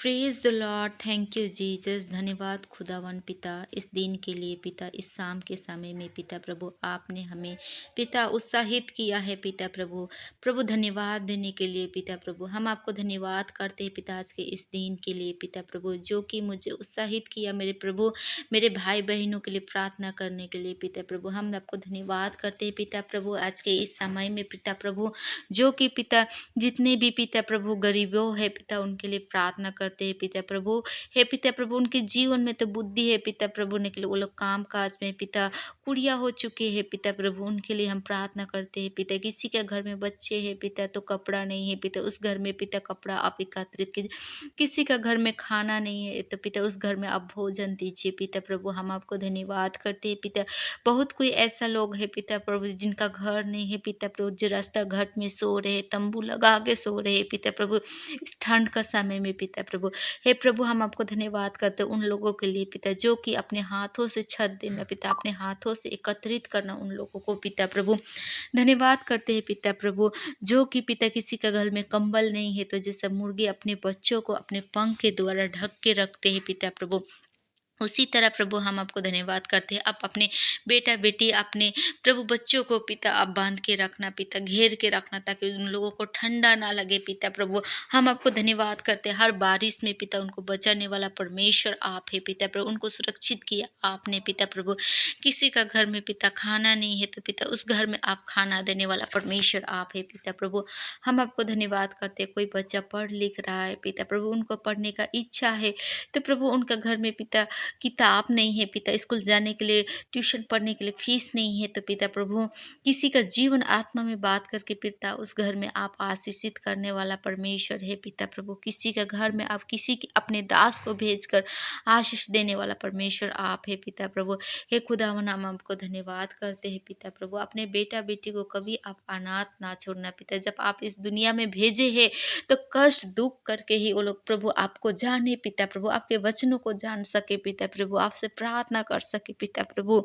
Praise the Lord. Thank you Jesus. धन्यवाद खुदावन पिता, इस दिन के लिए पिता, इस शाम के समय में पिता प्रभु आपने हमें पिता उत्साहित किया है पिता प्रभु। प्रभु धन्यवाद देने के लिए पिता प्रभु हम आपको धन्यवाद करते हैं पिता आज के इस दिन के लिए पिता प्रभु, जो कि मुझे उत्साहित किया मेरे प्रभु, मेरे भाई बहनों के लिए प्रार्थना करने के लिए पिता प्रभु हम आपको धन्यवाद करते हैं पिता प्रभु आज के इस समय में पिता प्रभु, जो कि पिता जितने भी पिता प्रभु गरीबों है पिता उनके लिए प्रार्थना करते हैं पिता प्रभु। हे पिता प्रभु उनके जीवन में तो बुद्धि है पिता प्रभु ने के लिए वो लोग काम काज में पिता कुड़िया हो चुके हैं पिता प्रभु, उनके लिए हम प्रार्थना करते हैं पिता। किसी के घर में बच्चे हैं पिता तो कपड़ा नहीं है पिता, उस घर में पिता कपड़ा आप एकत्रित कीजिए। किसी का घर में खाना नहीं है तो पिता उस घर में आप भोजन दीजिए पिता प्रभु। हम आपको धन्यवाद करते हैं पिता। बहुत कोई ऐसा लोग है पिता प्रभु जिनका घर नहीं है पिता प्रभु, जो रास्ता घाट में सो रहे, तंबू लगा के सो रहे पिता प्रभु इस ठंड का समय में पिता प्रभु। हे प्रभु हम आपको धन्यवाद करते हैं उन लोगों के लिए पिता, जो कि अपने हाथों से छत देना पिता, अपने हाथों से एकत्रित करना उन लोगों को पिता प्रभु। धन्यवाद करते हैं पिता प्रभु, जो कि पिता किसी का घर में कंबल नहीं है तो जैसे मुर्गे अपने बच्चों को अपने पंख के द्वारा ढक के रखते हैं पिता प्रभु, उसी तरह प्रभु हम आपको धन्यवाद करते हैं। आप अपने बेटा बेटी अपने प्रभु बच्चों को पिता आप बांध के रखना पिता, घेर के रखना, ताकि उन लोगों को ठंडा ना लगे पिता प्रभु। हम आपको धन्यवाद करते हैं हर बारिश में पिता उनको बचाने वाला परमेश्वर आप है पिता प्रभु, उनको सुरक्षित किया आपने पिता प्रभु। किसी का घर में पिता खाना नहीं है तो पिता उस घर में आप खाना देने वाला परमेश्वर आप है पिता प्रभु। हम आपको धन्यवाद करते हैं कोई बच्चा पढ़ लिख रहा है पिता प्रभु, उनको पढ़ने का इच्छा है तो प्रभु उनका घर में पिता किताब नहीं है पिता, स्कूल जाने के लिए ट्यूशन पढ़ने के लिए फीस नहीं है तो पिता प्रभु किसी का जीवन आत्मा में बात करके पिता उस घर में आप आशीषित करने वाला परमेश्वर है पिता प्रभु। किसी का घर में आप किसी के अपने दास को भेजकर आशीष देने वाला परमेश्वर आप है पिता प्रभु। हे खुदावन हम आपको धन्यवाद करते हैं पिता प्रभु। अपने बेटा बेटी को कभी आप अनाथ ना छोड़ना पिता, जब आप इस दुनिया में भेजे हैं तो कष्ट दुख करके ही वो लोग प्रभु आपको जाने पिता प्रभु, आपके वचनों को जान सके पिता प्रभु, आपसे प्रार्थना कर सके पिता प्रभु।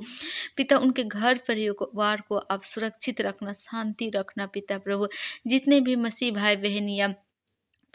पिता उनके घर परिवार को आप सुरक्षित रखना, शांति रखना पिता प्रभु। जितने भी मसीह भाई बहन या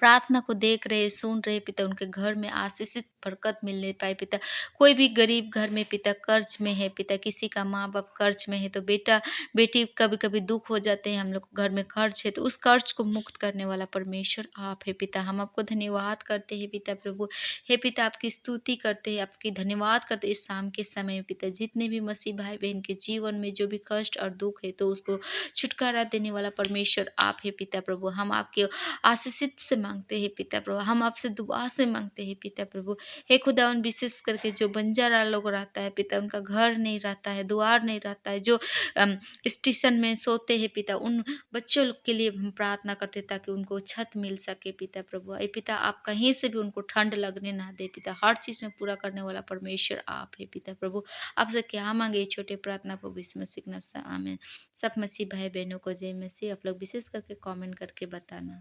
प्रार्थना को देख रहे सुन रहे पिता, उनके घर में आशीषित बरकत मिलने पाए पिता। कोई भी गरीब घर में पिता कर्ज में है पिता, किसी का माँ बाप कर्ज में है तो बेटा बेटी कभी कभी दुख हो जाते हैं, हम लोग घर में कर्ज है तो उस कर्ज को मुक्त करने वाला परमेश्वर आप है पिता। हम आपको धन्यवाद करते हैं पिता प्रभु। हे पिता आपकी स्तुति करते हैं, आपकी धन्यवाद करते हैं इस शाम के समय में पिता। जितने भी मसीह भाई बहन के जीवन में जो भी कष्ट और दुख है तो उसको छुटकारा देने वाला परमेश्वर आप है पिता प्रभु। हम आपके आशीषित से मांगते हैं पिता प्रभु, हम आपसे दुआ से मांगते हैं पिता प्रभु। हे खुदावन विशेष करके जो बंजारा लोग रहता है पिता, उनका घर नहीं रहता है, द्वार नहीं रहता है, जो स्टेशन में सोते हैं पिता, उन बच्चों लोग के लिए हम प्रार्थना करते हैं ताकि उनको छत मिल सके पिता प्रभु। ए पिता आप कहीं से भी उनको ठंड लगने ना दे पिता, हर चीज़ में पूरा करने वाला परमेश्वर आप है पिता प्रभु। आपसे क्या मांगे ये छोटे प्रार्थना प्रभु यीशु मसीह के नाम से आमीन। सब मसीह भाई बहनों को जय मसीह। आप लोग विशेष करके कमेंट करके बताना।